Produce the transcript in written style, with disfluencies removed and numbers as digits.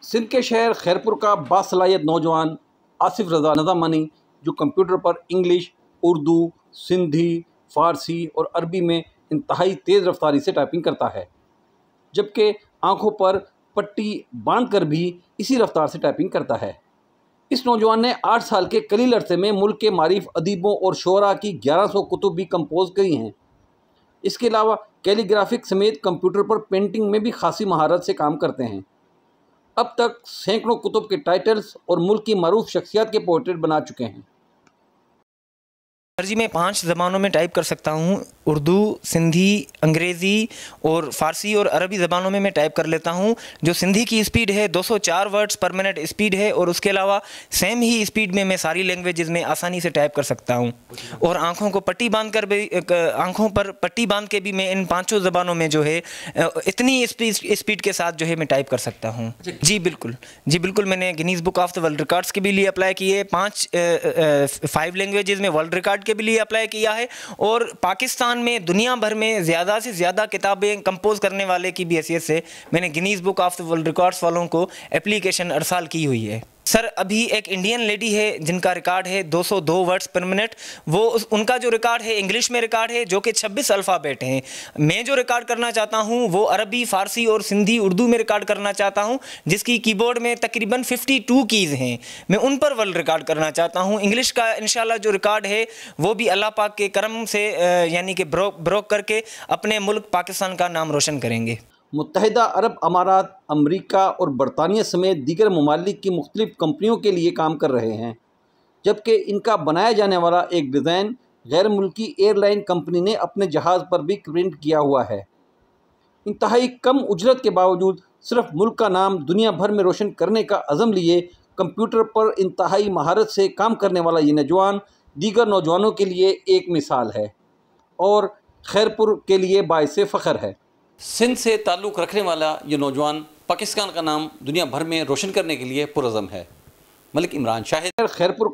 सिंध के शहर खैरपुर का बासलाहियत नौजवान आसिफ रज़ा नज़ामानी, जो कंप्यूटर पर इंग्लिश, उर्दू, सिंधी, फ़ारसी और अरबी में इंतहाई तेज़ रफ्तारी से टाइपिंग करता है, जबकि आँखों पर पट्टी बांधकर भी इसी रफ्तार से टाइपिंग करता है। इस नौजवान ने 8 साल के कलील अरसे में मुल्क के मारीफ अदीबों और शोरा की 1100 कुतुब भी कंपोज करी हैं। इसके अलावा कैलीग्राफिक समेत कंप्यूटर पर पेंटिंग में भी खासी महारत से काम करते हैं। अब तक सैकड़ों कुतुब के टाइटल्स और मुल्क की मरूफ शख्सियत के पोर्ट्रेट बना चुके हैं। सर जी, मैं 5 ज़बानों में टाइप कर सकता हूँ। उर्दू, सिंधी, अंग्रेज़ी और फ़ारसी और अरबी ज़बानों में मैं टाइप कर लेता हूँ। जो सिंधी की स्पीड है 204 वर्ड्स पर मिनट स्पीड है, और उसके अलावा सेम ही स्पीड में मैं सारी लैंग्वेजेस में आसानी से टाइप कर सकता हूँ। और आँखों को पट्टी बांध कर भी, आँखों पर पट्टी बांध के भी मैं इन 5 ज़बानों में जो है इतनी स्पीड के साथ जो है मैं टाइप कर सकता हूँ। जी बिल्कुल, मैंने Guinness book of the world records के भी लिए अप्लाई किए, 5 लैंग्वेजेस में वर्ल्ड रिकॉर्ड के भी लिए अप्लाई किया है, और पाकिस्तान में दुनिया भर में ज़्यादा से ज़्यादा किताबें कंपोज करने वाले की भी हैसियत से मैंने Guinness book of the world records वालों को एप्लीकेशन अरसाल की हुई है। सर, अभी एक इंडियन लेडी है जिनका रिकॉर्ड है 202 वर्ड्स पर मिनट। वो उनका जो रिकॉर्ड है इंग्लिश में रिकॉर्ड है, जो कि 26 अल्फ़ाबेट हैं। मैं जो रिकॉर्ड करना चाहता हूं वो अरबी, फ़ारसी और सिंधी उर्दू में रिकॉर्ड करना चाहता हूं, जिसकी कीबोर्ड में तकरीबन 52 कीज़ हैं। मैं उन पर वर्ल्ड रिकॉर्ड करना चाहता हूं। इंग्लिश का इंशाल्लाह जो रिकॉर्ड है वो भी अल्लाह पाक के करम से यानी कि ब्रोक करके अपने मुल्क पाकिस्तान का नाम रोशन करेंगे। मुत्तहिदा अरब अमारात, अमरीका और बरतानिया समेत दीगर ममालिक की मुख्तलिफ कंपनियों के लिए काम कर रहे हैं, जबकि इनका बनाया जाने वाला एक डिज़ाइन गैर मुल्की एयरलाइन कंपनी ने अपने जहाज़ पर भी प्रिंट किया हुआ है। इंतहाई कम उजरत के बावजूद सिर्फ मुल्क का नाम दुनिया भर में रोशन करने का अज़म लिए कंप्यूटर पर इंतहाई महारत से काम करने वाला ये नौजवान दीगर नौजवानों के लिए एक मिसाल है और खैरपुर के लिए बाइसे फ़ख्र है। सिंध से ताल्लुक़ रखने वाला ये नौजवान पाकिस्तान का नाम दुनिया भर में रोशन करने के लिए पुरअज़म है। मलिक इमरान शाहिद, खैरपुर।